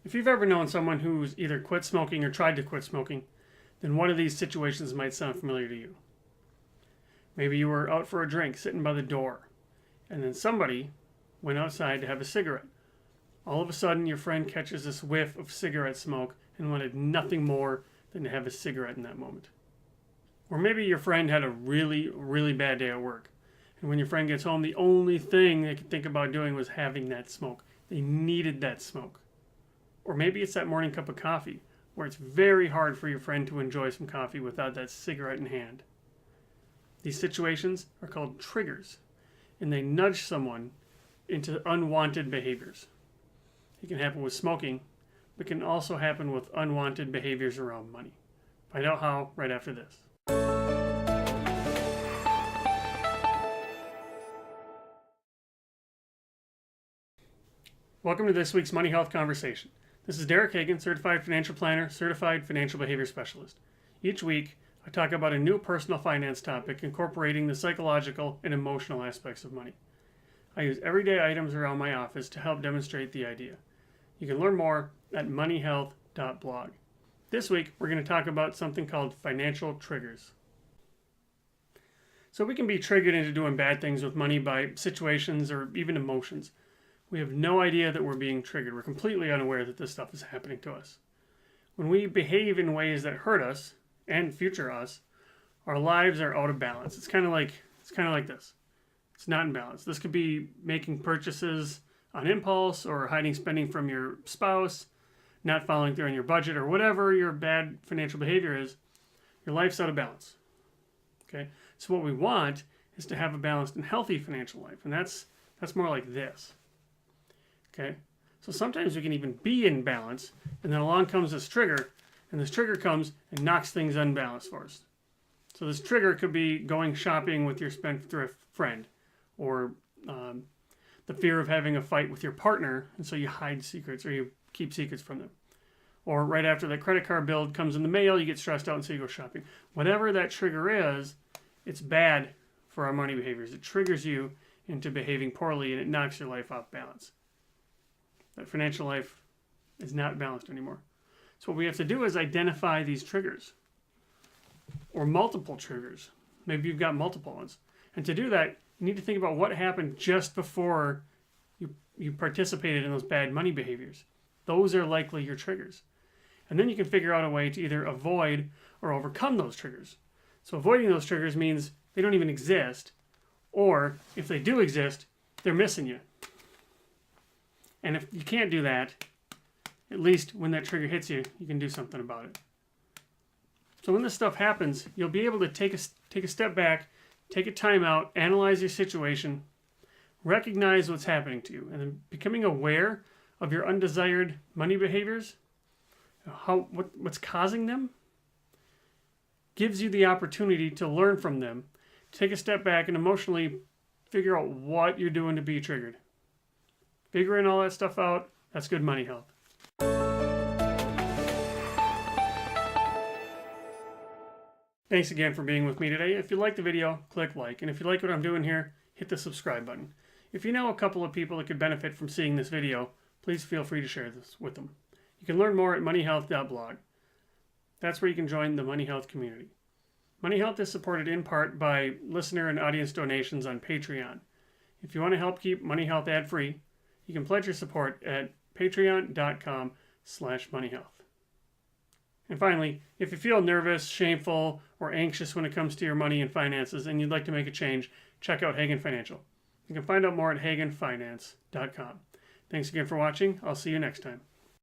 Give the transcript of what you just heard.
If you've ever known someone who's either quit smoking or tried to quit smoking, then one of these situations might sound familiar to you. Maybe you were out for a drink, sitting by the door, and then somebody went outside to have a cigarette. All of a sudden, your friend catches this whiff of cigarette smoke and wanted nothing more than to have a cigarette in that moment. Or maybe your friend had a really, really bad day at work, and when your friend gets home, the only thing they could think about doing was having that smoke. They needed that smoke. Or maybe it's that morning cup of coffee, where it's very hard for your friend to enjoy some coffee without that cigarette in hand. These situations are called triggers, and they nudge someone into unwanted behaviors. It can happen with smoking, but can also happen with unwanted behaviors around money. Find out how right after this. Welcome to this week's Money Health Conversation. This is Derek Hagan, Certified Financial Planner, Certified Financial Behavior Specialist. Each week, I talk about a new personal finance topic incorporating the psychological and emotional aspects of money. I use everyday items around my office to help demonstrate the idea. You can learn more at moneyhealth.blog. This week, we're going to talk about something called financial triggers. So we can be triggered into doing bad things with money by situations or even emotions. We have no idea that we're being triggered. We're completely unaware that this stuff is happening to us. When we behave in ways that hurt us and future us, our lives are out of balance. It's kind of like this. It's not in balance. This could be making purchases on impulse or hiding spending from your spouse, not following through on your budget, or whatever your bad financial behavior is. Your life's out of balance. Okay? So what we want is to have a balanced and healthy financial life, and that's more like this. Okay, so sometimes we can even be in balance, and then along comes this trigger, and this trigger comes and knocks things unbalanced for us. So this trigger could be going shopping with your spendthrift friend, or the fear of having a fight with your partner, and so you hide secrets or you keep secrets from them. Or right after the credit card bill comes in the mail, you get stressed out and so you go shopping. Whatever that trigger is, it's bad for our money behaviors. It triggers you into behaving poorly, and it knocks your life off balance. That financial life is not balanced anymore. So what we have to do is identify these triggers or multiple triggers. Maybe you've got multiple ones. And to do that, you need to think about what happened just before you participated in those bad money behaviors. Those are likely your triggers. And then you can figure out a way to either avoid or overcome those triggers. So avoiding those triggers means they don't even exist, or if they do exist, they're missing you. And if you can't do that, at least when that trigger hits you, you can do something about it. So when this stuff happens, you'll be able to take a step back, take a time out, analyze your situation, recognize what's happening to you, and then becoming aware of your undesired money behaviors, what's causing them, gives you the opportunity to learn from them, take a step back and emotionally figure out what you're doing to be triggered. Figuring all that stuff out, that's good money health. Thanks again for being with me today. If you like the video, click like. And if you like what I'm doing here, hit the subscribe button. If you know a couple of people that could benefit from seeing this video, please feel free to share this with them. You can learn more at moneyhealth.blog. That's where you can join the Money Health community. Money Health is supported in part by listener and audience donations on Patreon. If you want to help keep Money Health ad-free, you can pledge your support at patreon.com/moneyhealth. And finally, if you feel nervous, shameful, or anxious when it comes to your money and finances and you'd like to make a change, check out Hagan Financial. You can find out more at haganfinance.com. Thanks again for watching. I'll see you next time.